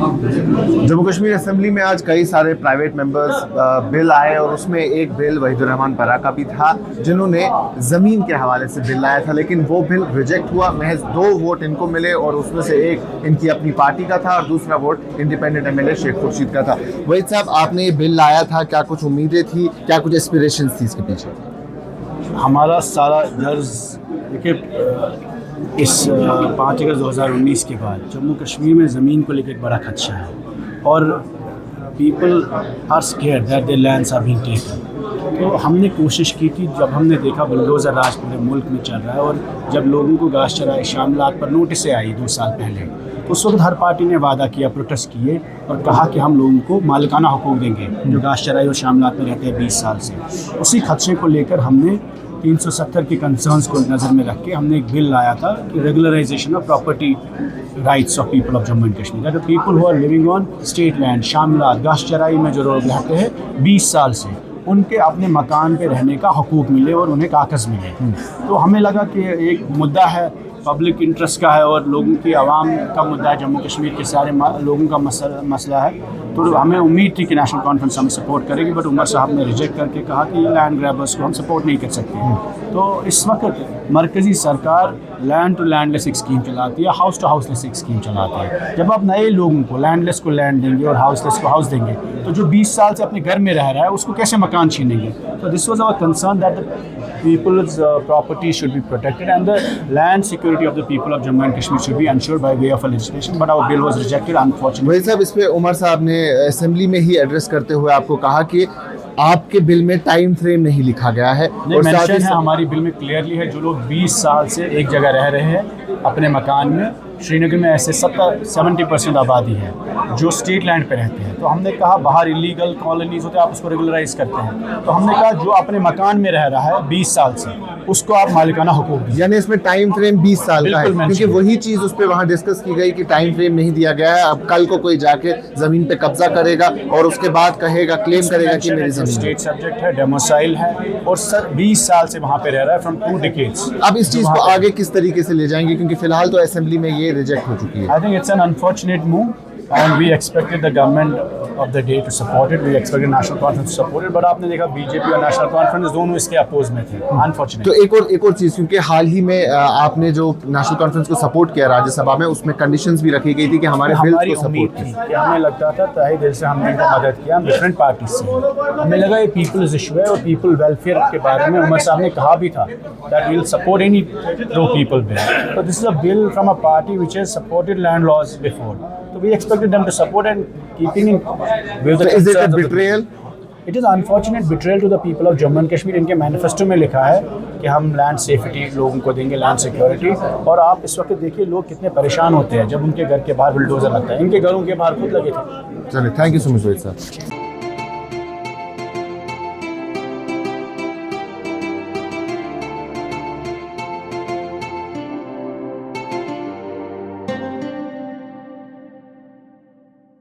Jammu Kashmir assembly में आज कई सारे प्राइवेट मेंबर्स बिल आए और उसमें एक बिल वहीदुर रहमान परा का भी था जिन्होंने ज़मीन के हवाले से बिल लाया था, लेकिन वो बिल रिजेक्ट हुआ। महज 2 वोट इनको मिले और उसमें से एक इनकी अपनी पार्टी का था और दूसरा vote independent MLA Sheikh Khurshid का था। वहीद साहब, आपने ये बिल लाया था, क्या कुछ उम्मीदें थी, क्या कुछ एस्पिरेशंस थी इसके पीछे? हमारा सारा गर्ज देखिए इस 5 अगस्त 2019 के बाद जम्मू कश्मीर में ज़मीन को लेकर एक बड़ा खदशा है और people are scared that their lands are being taken. तो हमने कोशिश की थी, जब हमने देखा बुलडोज़र राज पूरे मुल्क में चल रहा है और जब लोगों को गाश चराई शामलात पर नोटिसें आई 2 साल पहले, तो उस वक्त हर पार्टी ने वादा किया, प्रोटेस्ट किए और कहा कि हम लोगों को मालिकाना हुकूक देंगे जो गाश चराई और शामलात में रहते हैं 20 साल से। उसी खदशे को लेकर हमने 370 के कंसर्न्स को नज़र में रख के हमने एक बिल लाया था कि regularisation of property rights of people of Jammu and Kashmir, that the people who are living on state land, शामलात, गाश चराई में जो लोग रहते हैं 20 साल से, उनके अपने मकान पे रहने का हकूक़ मिले और उन्हें कागज़ मिले। तो हमें लगा कि एक मुद्दा है, पब्लिक इंटरेस्ट का है और लोगों की आवाम का मुद्दा है, जम्मू कश्मीर के सारे लोगों का मसला है। तो हमें उम्मीद थी कि नेशनल कॉन्फ्रेंस हमें सपोर्ट करेगी, बट उमर साहब ने रिजेक्ट करके कहा कि लैंड ग्रैबर्स को हम सपोर्ट नहीं कर सकते। तो इस वक्त मरकज़ी सरकार लैंड टू लैंडलेस एक स्कीम चलाती है, हाउस टू हाउसलेस एक स्कीम चलाती है। जब आप नए लोगों को, लैंडलेस को लैंड देंगे और हाउसलेस को हाउस देंगे, तो जो 20 साल से अपने घर में रह रहा है उसको कैसे मकान छीनेंगे? तो this was our concern that the people's property should be protected and the land security of the people of Jammu and Kashmir should be ensured by way of a legislation, but our bill was rejected unfortunately. वही साहब, इस पे उमर साहब ने assembly में ही address करते हुए आपको कहा कि आपके बिल में टाइम फ्रेम नहीं लिखा गया है और साथ ही हमारी बिल में क्लियरली है जो लोग 20 साल से एक जगह रह रहे हैं अपने मकान में, श्रीनगर में ऐसे 70% आबादी है जो स्टेट लैंड पे रहते हैं। तो हमने कहा बाहर इलीगल कॉलोनीज होते हैं, आप उसको रेगुलराइज करते हैं, तो हमने कहा जो अपने मकान में रह रहा है 20 साल से उसको आप मालिकाना हुकूक दीजिए। यानी इसमें टाइम फ्रेम 20 साल का है, क्योंकि वही चीज़ उस पर वहाँ डिस्कस की गई कि टाइम फ्रेम नहीं दिया गया है। अब कल को कोई जाके ज़मीन पे कब्जा करेगा और उसके बाद कहेगा, क्लेम करेगा कि मेरी ज़मीन स्टेट सब्जेक्ट है, डेमोसाइल है और 20 साल से वहाँ पे रह रहा है फ्रॉम 2 डिकेड्स। अब इस चीज़ को आगे किस तरीके से ले जाएंगे, क्योंकि फिलहाल तो असेंबली में ये रिजेक्ट हो चुकी है? I think it's an unfortunate move and we expected the government of the day to support it. We expected national conference to support it, but आपने देखा बीजेपी और नेशनल कॉन्फ्रेंस दोनों इसके अपोज में थे। अनफॉर्चुनेट। तो एक और चीज़, क्योंकि हाल ही में आपने जो नेशनल कॉन्फ्रेंस को सपोर्ट किया राज्यसभा में, उसमें कंडीशंस भी रखी गई थी कि हमारे बिल को सपोर्ट थी कि हमें लगता था तहे दिल से हमने इनको मदद किया, हम डिफरेंट पार्टीज से, हमें लगा ये पीपल्स इशू है और पीपल वेलफेयर के बारे में उमर साहब ने कहा भी था that we will support any pro people bill. तो this is a bill from a party which has supported land laws before, तो we expected them to support and keeping in with the Is it a betrayal? It is unfortunate betrayal to the people of Jammu and Kashmir। इनके manifesto में लिखा है कि हम land safety लोगों को देंगे, लैंड सिक्योरिटी, और आप इस वक्त देखिए लोग कितने परेशान होते हैं जब उनके घर के बाहर बुलडोजर लगता है। इनके घरों के बाहर खुद लगे थे। चलिए, thank you so much Waheed साहब।